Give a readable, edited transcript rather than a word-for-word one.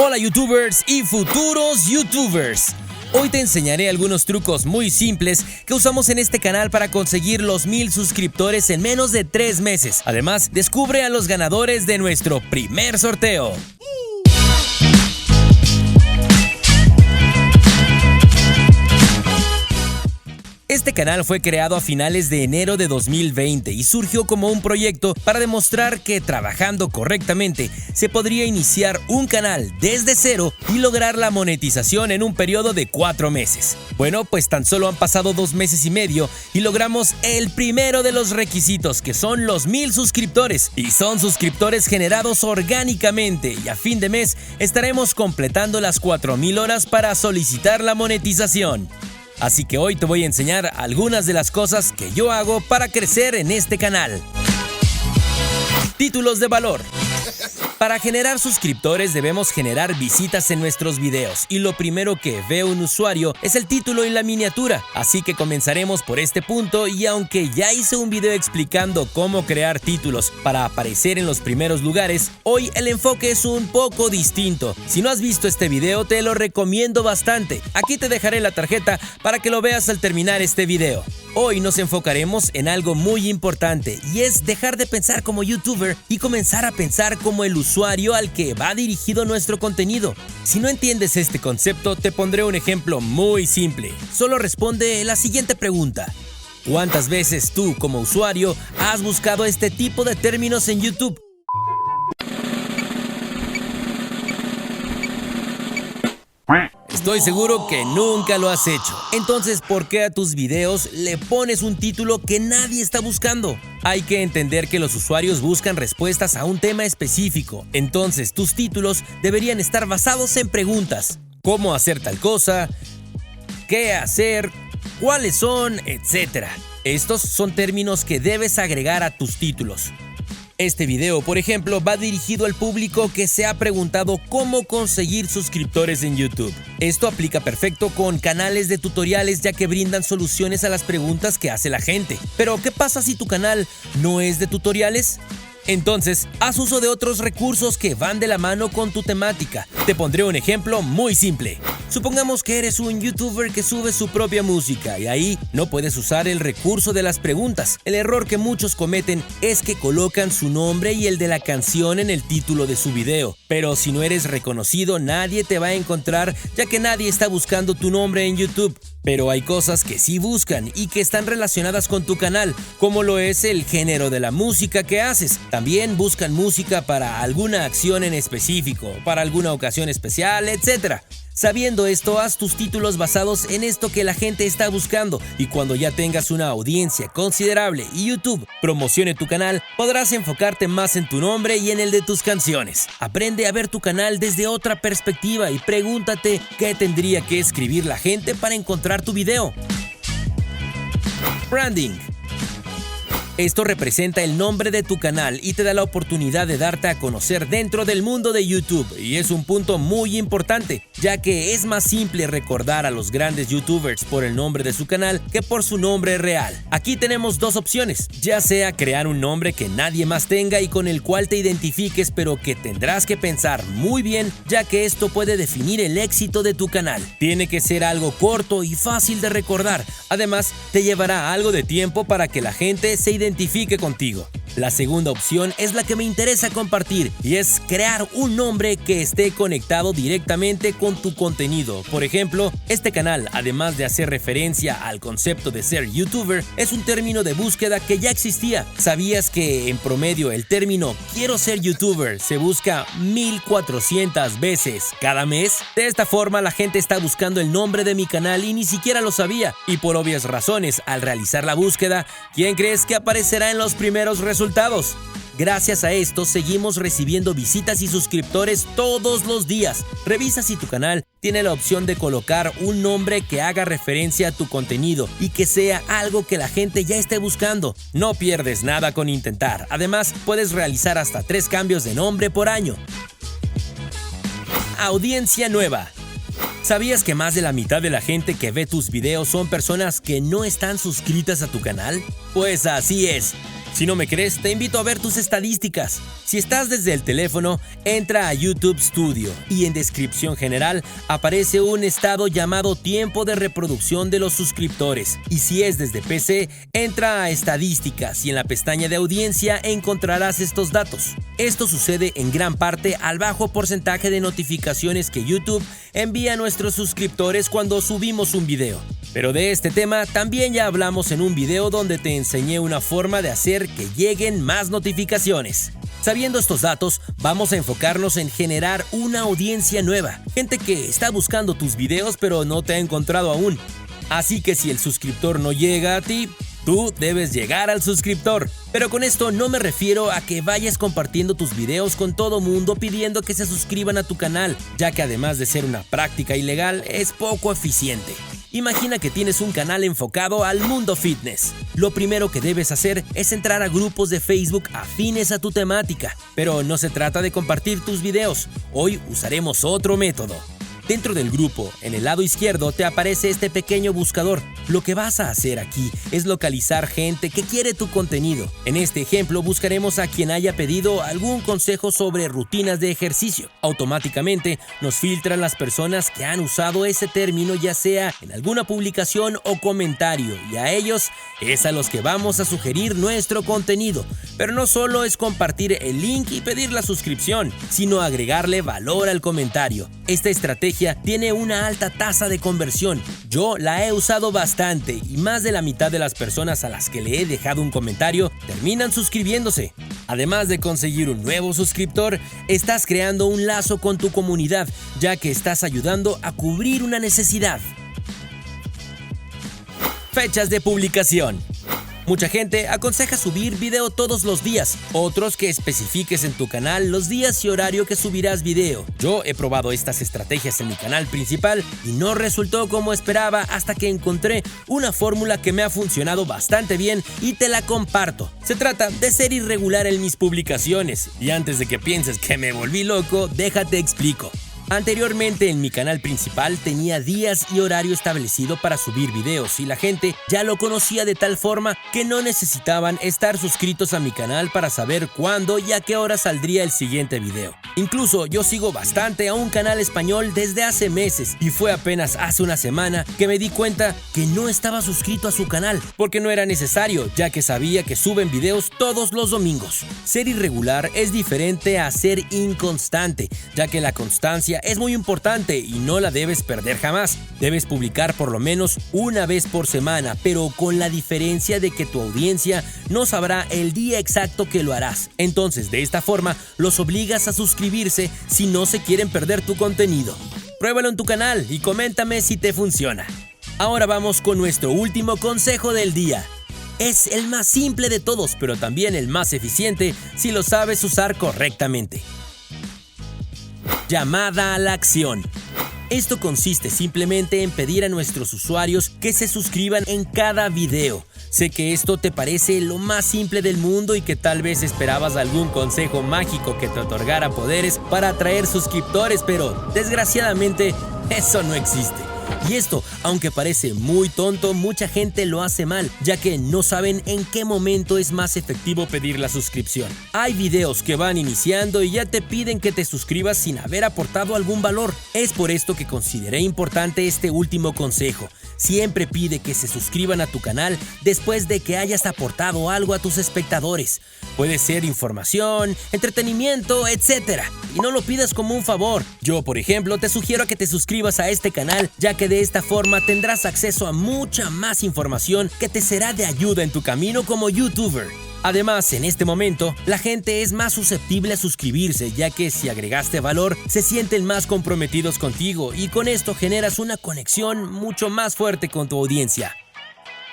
Hola YouTubers y futuros YouTubers. Hoy te enseñaré algunos trucos muy simples que usamos en este canal para conseguir los 1000 suscriptores en menos de 3 meses. Además, descubre a los ganadores de nuestro primer sorteo. Este canal fue creado a finales de enero de 2020 y surgió como un proyecto para demostrar que trabajando correctamente se podría iniciar un canal desde cero y lograr la monetización en un periodo de 4 meses. Bueno, pues tan solo han pasado 2 meses y medio y logramos el primero de los requisitos, que son los 1000 suscriptores. Y son suscriptores generados orgánicamente, y a fin de mes estaremos completando las 4000 horas para solicitar la monetización. Así que hoy te voy a enseñar algunas de las cosas que yo hago para crecer en este canal. Títulos de valor. Para generar suscriptores debemos generar visitas en nuestros videos, y lo primero que ve un usuario es el título y la miniatura. Así que comenzaremos por este punto, y aunque ya hice un video explicando cómo crear títulos para aparecer en los primeros lugares, hoy el enfoque es un poco distinto. Si no has visto este video, te lo recomiendo bastante. Aquí te dejaré la tarjeta para que lo veas al terminar este video. Hoy nos enfocaremos en algo muy importante, y es dejar de pensar como youtuber y comenzar a pensar como el usuario al que va dirigido nuestro contenido. Si no entiendes este concepto, te pondré un ejemplo muy simple. Solo responde la siguiente pregunta: ¿cuántas veces tú, como usuario, has buscado este tipo de términos en YouTube? Estoy seguro que nunca lo has hecho. Entonces, ¿por qué a tus videos le pones un título que nadie está buscando? Hay que entender que los usuarios buscan respuestas a un tema específico. Entonces, tus títulos deberían estar basados en preguntas: ¿cómo hacer tal cosa? ¿Qué hacer? ¿Cuáles son? Etcétera. Estos son términos que debes agregar a tus títulos. Este video, por ejemplo, va dirigido al público que se ha preguntado cómo conseguir suscriptores en YouTube. Esto aplica perfecto con canales de tutoriales, ya que brindan soluciones a las preguntas que hace la gente. Pero, ¿qué pasa si tu canal no es de tutoriales? Entonces, haz uso de otros recursos que van de la mano con tu temática. Te pondré un ejemplo muy simple. Supongamos que eres un youtuber que sube su propia música, y ahí no puedes usar el recurso de las preguntas. El error que muchos cometen es que colocan su nombre y el de la canción en el título de su video. Pero si no eres reconocido, nadie te va a encontrar, ya que nadie está buscando tu nombre en YouTube. Pero hay cosas que sí buscan y que están relacionadas con tu canal, como lo es el género de la música que haces. También buscan música para alguna acción en específico, para alguna ocasión especial, etc. Sabiendo esto, haz tus títulos basados en esto que la gente está buscando, y cuando ya tengas una audiencia considerable y YouTube promocione tu canal, podrás enfocarte más en tu nombre y en el de tus canciones. Aprende a ver tu canal desde otra perspectiva y pregúntate qué tendría que escribir la gente para encontrar tu video. Branding. Esto representa el nombre de tu canal y te da la oportunidad de darte a conocer dentro del mundo de YouTube, y es un punto muy importante, ya que es más simple recordar a los grandes youtubers por el nombre de su canal que por su nombre real. Aquí tenemos dos opciones: ya sea crear un nombre que nadie más tenga y con el cual te identifiques, pero que tendrás que pensar muy bien, ya que esto puede definir el éxito de tu canal. Tiene que ser algo corto y fácil de recordar. Además, te llevará algo de tiempo para que la gente se identifique contigo. La segunda opción es la que me interesa compartir, y es crear un nombre que esté conectado directamente con tu contenido. Por ejemplo, este canal, además de hacer referencia al concepto de ser youtuber, es un término de búsqueda que ya existía. ¿Sabías que en promedio el término "quiero ser youtuber" se busca 1400 veces cada mes? De esta forma, la gente está buscando el nombre de mi canal y ni siquiera lo sabía. Y por obvias razones, al realizar la búsqueda, ¿quién crees que aparecerá en los primeros resultados? Gracias a esto, seguimos recibiendo visitas y suscriptores todos los días. Revisa si tu canal tiene la opción de colocar un nombre que haga referencia a tu contenido y que sea algo que la gente ya esté buscando. No pierdes nada con intentar. Además, puedes realizar hasta 3 cambios de nombre por año. Audiencia nueva. ¿Sabías que más de la mitad de la gente que ve tus videos son personas que no están suscritas a tu canal? Pues así es. Si no me crees, te invito a ver tus estadísticas. Si estás desde el teléfono, entra a YouTube Studio y en descripción general aparece un estado llamado tiempo de reproducción de los suscriptores. Y si es desde PC, entra a estadísticas y en la pestaña de audiencia encontrarás estos datos. Esto sucede en gran parte al bajo porcentaje de notificaciones que YouTube envía a nuestros suscriptores cuando subimos un video. Pero de este tema también ya hablamos en un video donde te enseñé una forma de hacer que lleguen más notificaciones. Sabiendo estos datos, vamos a enfocarnos en generar una audiencia nueva, gente que está buscando tus videos pero no te ha encontrado aún. Así que si el suscriptor no llega a ti, tú debes llegar al suscriptor. Pero con esto no me refiero a que vayas compartiendo tus videos con todo mundo pidiendo que se suscriban a tu canal, ya que además de ser una práctica ilegal, es poco eficiente. Imagina que tienes un canal enfocado al mundo fitness. Lo primero que debes hacer es entrar a grupos de Facebook afines a tu temática. Pero no se trata de compartir tus videos. Hoy usaremos otro método. Dentro del grupo, en el lado izquierdo, te aparece este pequeño buscador. Lo que vas a hacer aquí es localizar gente que quiere tu contenido. En este ejemplo, buscaremos a quien haya pedido algún consejo sobre rutinas de ejercicio. Automáticamente nos filtran las personas que han usado ese término, ya sea en alguna publicación o comentario, y a ellos es a los que vamos a sugerir nuestro contenido. Pero no solo es compartir el link y pedir la suscripción, sino agregarle valor al comentario. Esta estrategia tiene una alta tasa de conversión. Yo la he usado bastante y más de la mitad de las personas a las que le he dejado un comentario terminan suscribiéndose. Además de conseguir un nuevo suscriptor, estás creando un lazo con tu comunidad, ya que estás ayudando a cubrir una necesidad. Fechas de publicación. Mucha gente aconseja subir video todos los días, otros que especifiques en tu canal los días y horario que subirás video. Yo he probado estas estrategias en mi canal principal y no resultó como esperaba hasta que encontré una fórmula que me ha funcionado bastante bien y te la comparto. Se trata de ser irregular en mis publicaciones y antes de que pienses que me volví loco, déjate explico. Anteriormente en mi canal principal tenía días y horario establecido para subir videos y la gente ya lo conocía de tal forma que no necesitaban estar suscritos a mi canal para saber cuándo y a qué hora saldría el siguiente video. Incluso yo sigo bastante a un canal español desde hace meses y fue apenas hace una semana que me di cuenta que no estaba suscrito a su canal porque no era necesario, ya que sabía que suben videos todos los domingos. Ser irregular es diferente a ser inconstante, ya que la constancia es muy importante y no la debes perder jamás. Debes publicar por lo menos una vez por semana, pero con la diferencia de que tu audiencia no sabrá el día exacto que lo harás. Entonces, de esta forma, los obligas a suscribirse si no se quieren perder tu contenido. Pruébalo en tu canal y coméntame si te funciona. Ahora vamos con nuestro último consejo del día. Es el más simple de todos, pero también el más eficiente si lo sabes usar correctamente. Llamada a la acción. Esto consiste simplemente en pedir a nuestros usuarios que se suscriban en cada video. Sé que esto te parece lo más simple del mundo y que tal vez esperabas algún consejo mágico que te otorgara poderes para atraer suscriptores, pero desgraciadamente eso no existe. Y esto, aunque parece muy tonto, mucha gente lo hace mal, ya que no saben en qué momento es más efectivo pedir la suscripción. Hay videos que van iniciando y ya te piden que te suscribas sin haber aportado algún valor. Es por esto que consideré importante este último consejo. Siempre pide que se suscriban a tu canal después de que hayas aportado algo a tus espectadores. Puede ser información, entretenimiento, etc. Y no lo pidas como un favor. Yo, por ejemplo, te sugiero que te suscribas a este canal, ya que de esta forma tendrás acceso a mucha más información que te será de ayuda en tu camino como YouTuber. Además, en este momento, la gente es más susceptible a suscribirse, ya que si agregaste valor, se sienten más comprometidos contigo y con esto generas una conexión mucho más fuerte con tu audiencia.